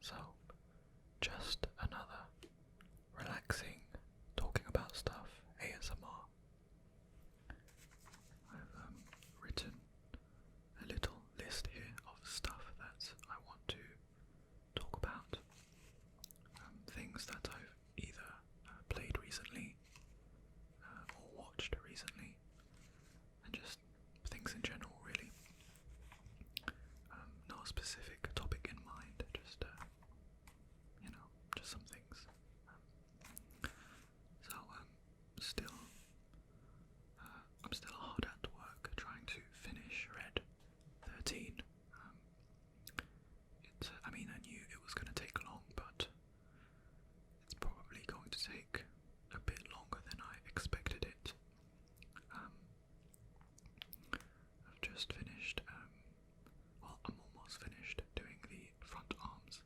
So, just another relaxing, talking about stuff, ASMR. I've written a little list here of stuff that I want to talk about. Things that I've either played recently or watched recently, and just things in general, really. No specific topic in mind, just just some things. I'm still hard at work trying to finish Red 13. I knew it was going to take long, but it's probably going to take a bit longer than I expected it. I've just finished, I'm almost finished doing the front arms,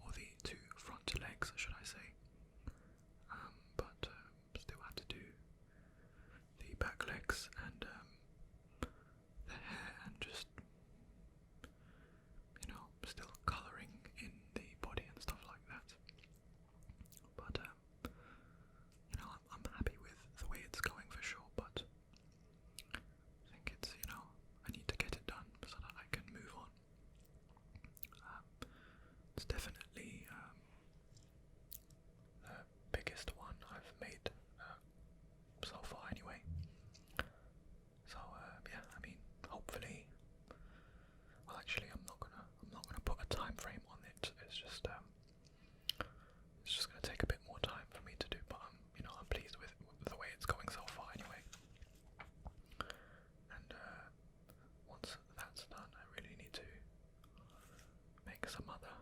or the two front legs, should I say. But still had to do the back legs and the hair, and just still colouring in the body and stuff like that. But I'm happy with the way it's going for sure. But I think it's I need to get it done so that I can move on. It's definitely the biggest one I've made so far, anyway. So yeah, hopefully. Well, actually, I'm not gonna put a time frame on it. It's just gonna take a bit more time for me to do. But I'm pleased with the way it's going so far, anyway. And once that's done, I really need to make some other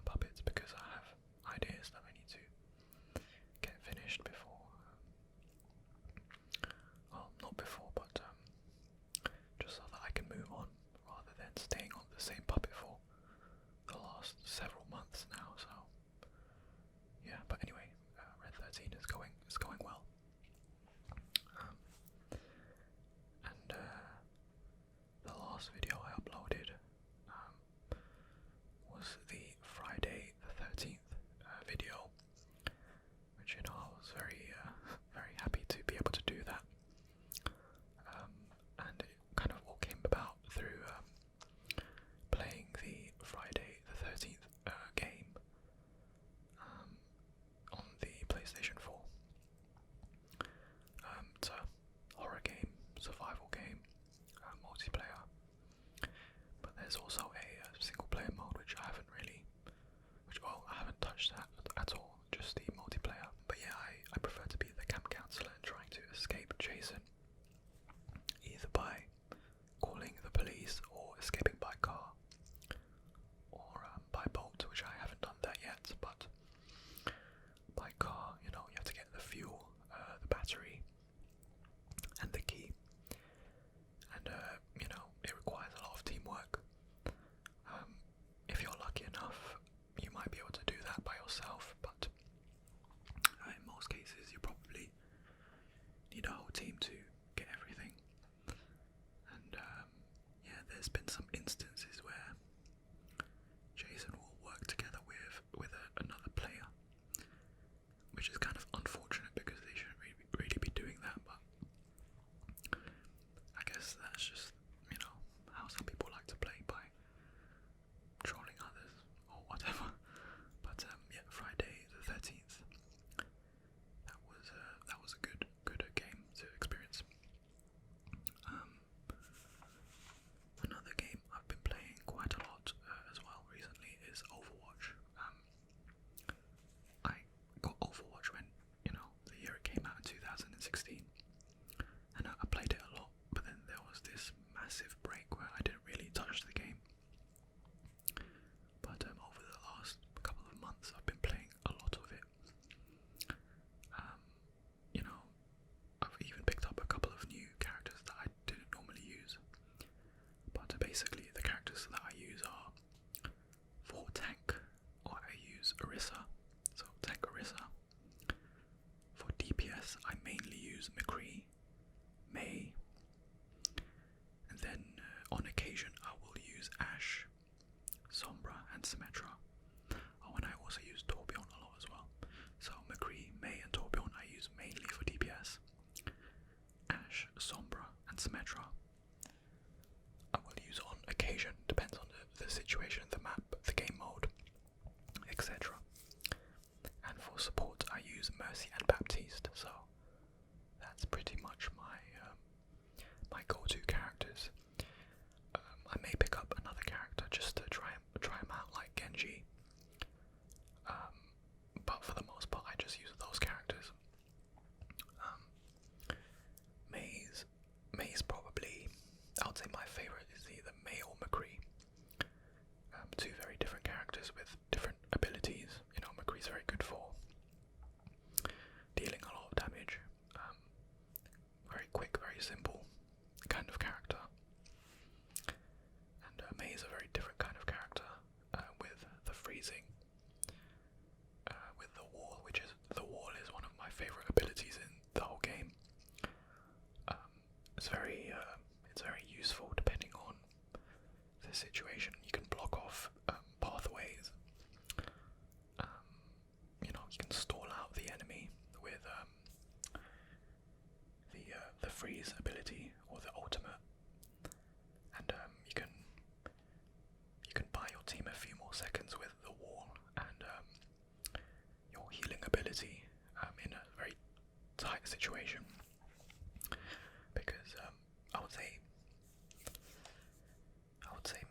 puppets, because I have ideas that I need to get finished before. Well, not before, but just so that I can move on, rather than staying on the same puppet for the last several months now. So yeah, but anyway, Red 13 is going well. And the last video I uploaded was the Friday the 13th video, which I was very happy to be able to do that. And it kind of all came about through playing the Friday the 13th game on the PlayStation 4. It's a horror game, survival game, multiplayer, but there's also a single player mode which I haven't touched that at all, just the multiplayer. But yeah, I prefer to be the camp counselor and trying to escape Jason, either by calling the police or escaping by car, or by boat, which I haven't done that yet. But by car, you have to get the fuel, the battery, and the key, and it requires a lot of teamwork. If you're lucky enough, you might be able to do that by yourself, but in most cases you probably need a whole team to get everything. And yeah, there's been some instances where Jason will work together with another player, which is kind of unfortunate because they shouldn't really be doing that, but I guess that's just how some people like to play, by trolling others or whatever. But yeah, Friday the 13th, that was a good game to experience. Another game I've been playing quite a lot as well recently is Overwatch. I got Overwatch when the year it came out in 2016, and I played it a lot. But then there was this massive break where I didn't really touch the game. But over the last couple of months, I've been playing a lot of it. I've even picked up a couple of new characters that I didn't normally use. But basically, the characters that I use are for tank, or I use Orisa, so tank Orisa. For DPS, I mainly use McCree, May, and then on occasion I will use Ashe, Sombra, and Symmetra. also use Torbjorn a lot as well. So McCree, Mei and Torbjorn I use mainly for DPS. Ashe, Sombra and Symmetra I will use on occasion, depends on the situation, the map, the game mode, etc. And for support I use Mercy and Baptiste, so that's pretty much my go-to characters. I may pick up another character just to try him out, like Genji. But for the most part, I just use those characters. Mei's probably, I would say my favourite is either Mei or McCree. Two very different characters with different abilities. You know, McCree's very good for dealing a lot of damage. Very quick, very simple kind of character. And Mei is a very different kind of character with the freezing, with the wall, the wall is one of my favourite abilities in the whole game. It's very useful depending on the situation. You can block off pathways. You know, you can stall out the enemy with the freeze ability or the ultimate, and you can buy your team a few more seconds with the wall and your healing ability in a very tight situation. Because I would say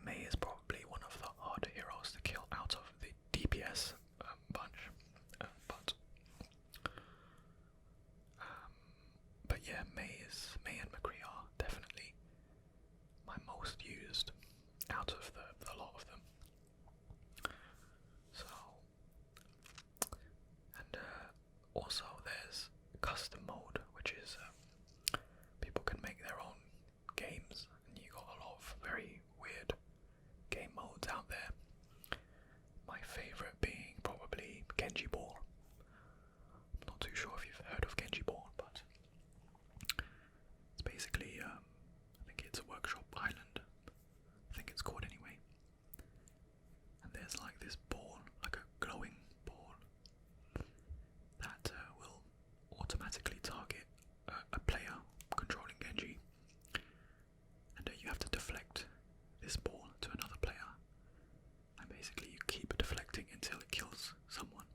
Mei is probably one of the harder heroes to kill out of the DPS bunch, but yeah, Mei and McCree are definitely my most used out of the lot of them. So, and also there's custom mode, which is people can make their own games, and you got a lot of very weird game modes out there. My favourite being probably Genji Ball. I'm not too sure if you've heard of Genji Ball, but it's basically, I think it's a Workshop Island, I think it's called anyway. And there's like this ball, like a glowing ball, that will automatically target a player controlling Genji, and you have to deflect this ball to another player, and basically you keep deflecting until it kills someone,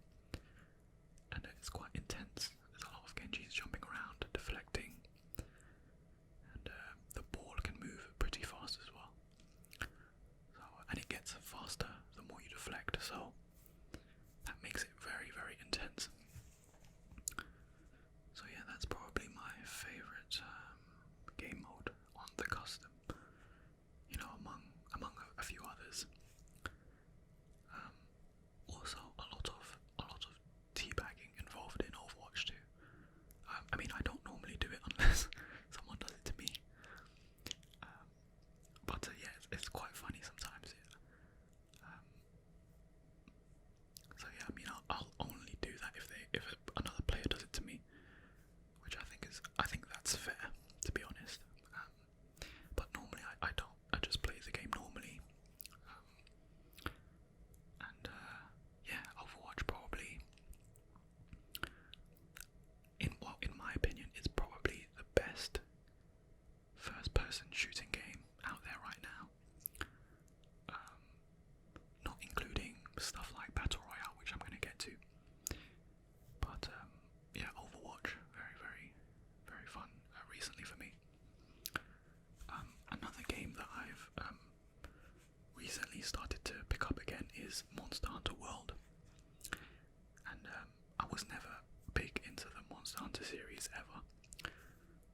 and it's quite intense. There's a lot of Genjis jumping around, deflecting, and the ball can move pretty fast as well. So, and it gets faster the more you deflect, so that makes it very, very intense. So yeah, that's probably my favourite game mode on the custom. You know, among a few others. Also, a lot of teabagging involved in Overwatch too. I mean, I don't normally do it unless someone does it to me. But yeah, it's quite funny sometimes. Yeah. So yeah, I mean, I'll only do that if another player does it to me, which I think that's fair, to be honest. But normally I don't. I just play the game normally. And yeah, Overwatch probably, in my opinion, is probably the best first-person shooting game out there right now. Not including stuff like Battle Royale, which I'm going to get to. But yeah, Overwatch, very, very, very fun recently for me. Another game that I've recently started to pick up again is Monster Hunter World. And I was never big into the Monster Hunter series ever.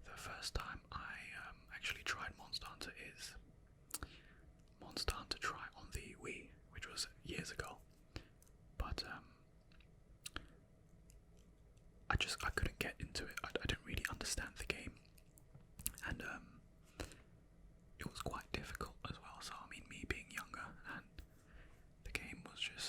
The first time I actually tried Monster Hunter is Monster Hunter Try on the Wii, which was years ago. But I couldn't get into it. I didn't really understand the game, and it was quite difficult as well. So I mean, me being younger, and the game was just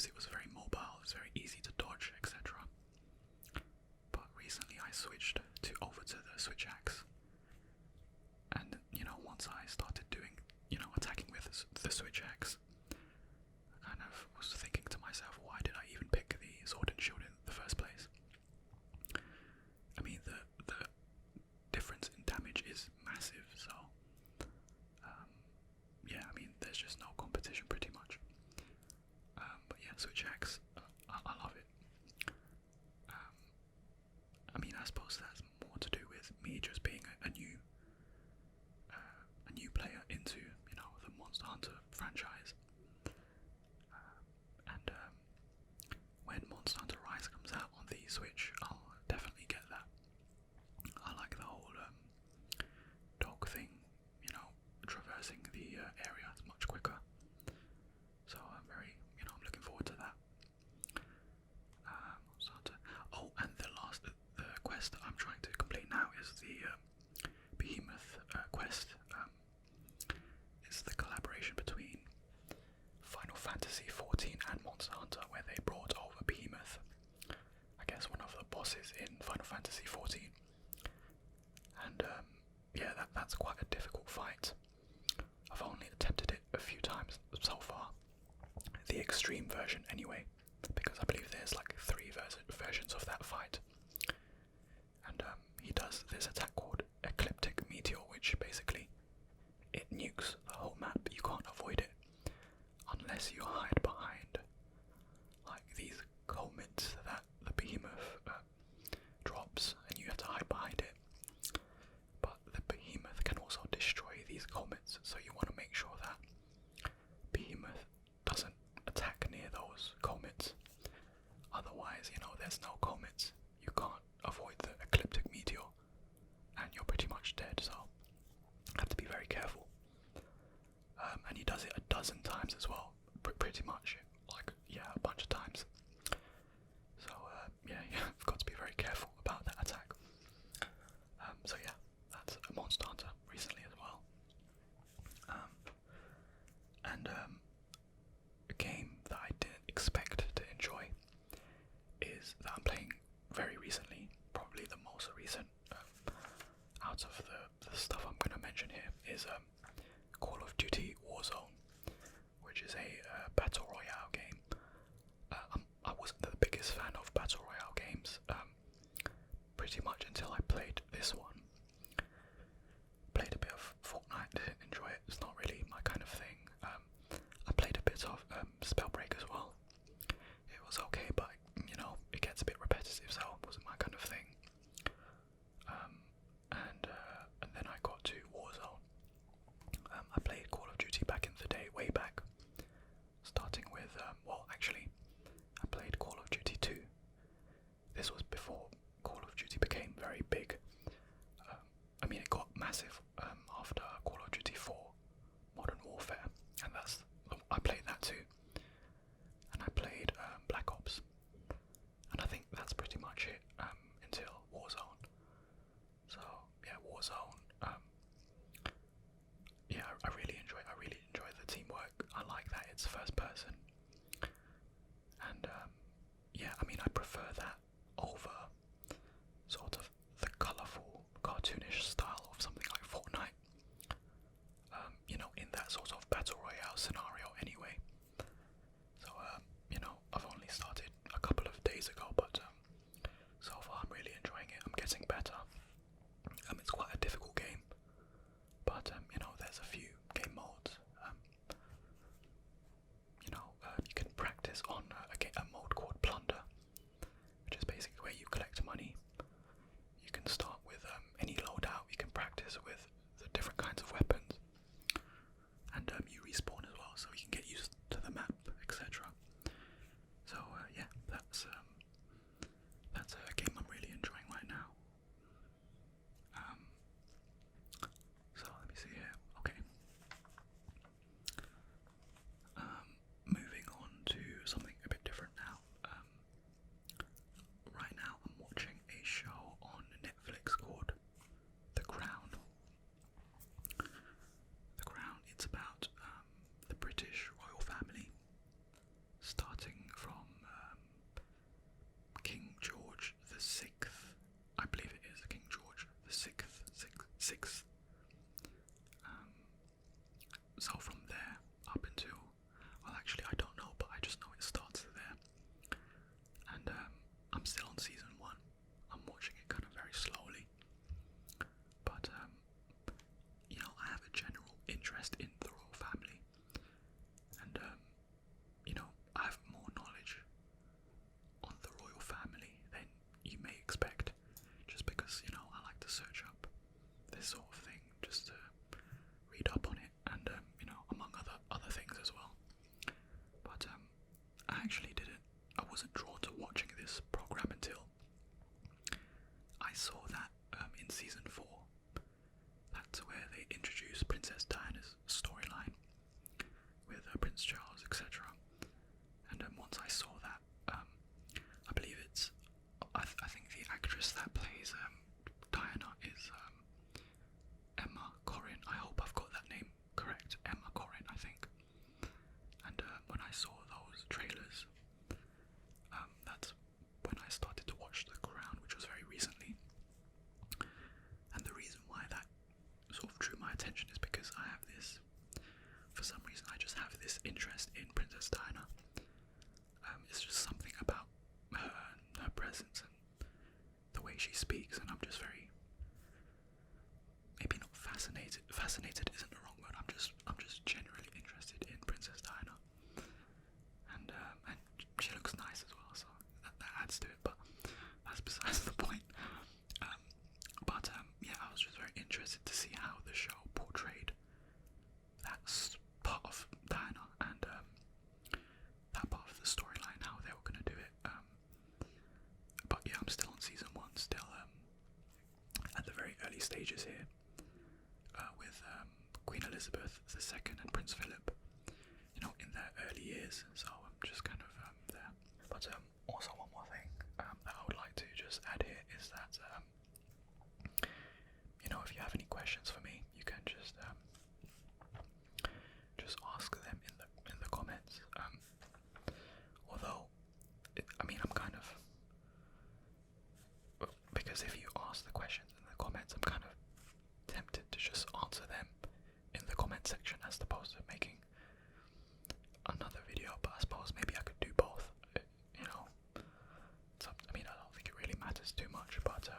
because it was very mobile, it was very easy to dodge, etc. But recently I switched over to the switch axe, and once I started doing, attacking with the switch axe, I kind of was thinking to myself, why did I even pick the sword and shield in the first place? I mean, the difference in damage is massive, so yeah, I mean, there's just no competition pretty much. But yeah, switch axe, I love it. I mean, I suppose that's more to do with me just being a new player into the Monster Hunter franchise. And when Monster Hunter Rise comes out on the Switch, I'll definitely get that. I like the whole dog thing, traversing the area much quicker. So I'm very, I'm looking forward to that. Oh, and the quest that I'm trying to complete now is the Behemoth quest. It's the collaboration between Final Fantasy XIV and Monster Hunter, where they brought over Behemoth, I guess one of the bosses in Final Fantasy XIV. And yeah, that's quite a difficult fight. I've only attempted it a few times so far. The extreme version anyway, because I believe there's like 3 versions of that fight. And he does this attack called Ecliptic Meteor, which basically it nukes the whole map. You can't avoid it unless you hide behind like these comets that the Behemoth drops, and you have to hide behind it. But the Behemoth can also destroy these comets, so you want to make sure that Behemoth doesn't attack near those comets. Otherwise, there's no comets. You can't avoid the Ecliptic Meteor, and you're pretty much dead, so have to be very careful. And he does it a dozen times as well, pretty much, a bunch of times. So yeah, I've got to be very careful about that attack. So yeah, that's a Monster Hunter recently as well. And a game that I didn't expect to enjoy is that I'm playing very recently, probably the most recent out of the stuff I'm going to mention here is Call of Duty Warzone, which is a battle royale game. I wasn't the biggest fan of battle royale games, pretty much until I played this one. Played a bit of Fortnite, didn't enjoy it, it's not really my kind of thing. I played a bit of Spellbreak as well. It was okay, but it gets a bit repetitive, so it wasn't my kind of thing. And then I got to Warzone. I played Call of Duty back in the day, way back, starting with, actually, I played Call of Duty 2. This was before Call of Duty became very big. I mean, it got massive after Call of Duty 4, Modern Warfare, and I played that too. And I played Black Ops, and I think that's pretty much it until Warzone. So yeah, Warzone. Yeah, I really enjoy the teamwork. I like that it's first person, and yeah, I mean, I prefer that over sort of the colourful, cartoonish style of something like Fortnite. In that sort of battle royale scenario anyway. So I've only started a couple of days ago, but so far I'm really enjoying it. I'm getting better. It's quite a difficult game, but there's a few game modes. You can practice on a mode called Plunder, which is basically where you collect money. You can start with any loadout. You can practice with the different kinds of weapons, and you respawn as well, so you can get used to the map, etc. So yeah, that's a game I'm really enjoying right now. So let me see here. Okay. Moving on to something a bit different now. Right now I'm watching a show on Netflix called The Crown. wasn't drawn to watching this program until I saw that in season 4, that's where they introduced Princess Diana's storyline with Prince Charles, etc. And once I saw that, I believe it's, I think the actress that plays Diana is Emma Corrin. I hope I've got that name correct. Emma Corrin, I think. And when I saw those trailers, that's when I started to watch The Crown, which was very recently. And the reason why that sort of drew my attention is because I have this, for some reason I just have this interest in Princess Diana. It's just something about her and her presence and the way she speaks, and I'm just very, maybe not fascinated isn't the wrong word, I'm just generally interested in Princess Diana. And she looks nice as well, so that adds to it, but that's besides the point. Yeah, I was just very interested to see how the show portrayed that part of Diana and that part of the storyline, how they were going to do it. But yeah, I'm still on season 1, still at the very early stages here, with Queen Elizabeth II and Prince Philip, you know, in their early years, so I'm just kind of there. But also one more thing that I would like to just add here is that you know, if you have any questions for me, you can just ask them in the comments. Although, I mean, I'm kind of, because if you ask the questions in the comments, I'm kind of tempted to just answer them in the comment section as opposed to making another video. But I suppose maybe I could do both. You know, I mean, I don't think it really matters too much, but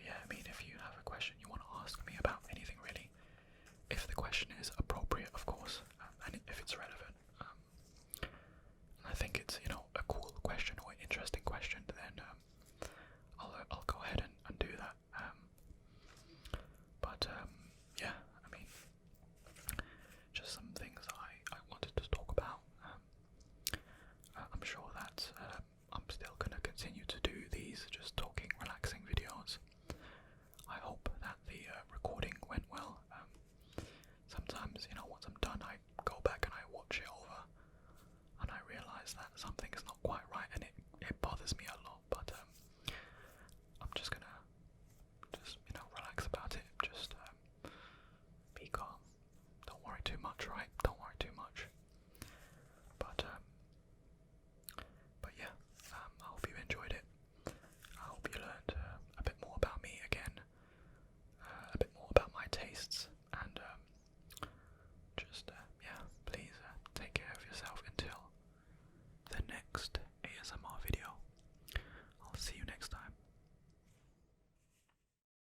yeah, I mean, if you have a question you want to ask me about anything really, if the question is appropriate, of course, and if it's relevant, and I think it's, you know, a cool question or an interesting question, then I'll go ahead and do that. But yeah, I mean, just some things I wanted to talk about. I'm sure that I'm still going to continue to do these just talking, relaxing videos. I hope that the recording went well. Sometimes, you know, once I'm done, I go back and I watch it over, and I realise that something is not quite right, and it bothers me a lot. But I'm just gonna, you know, relax about it. Just be calm. Don't worry too much, right?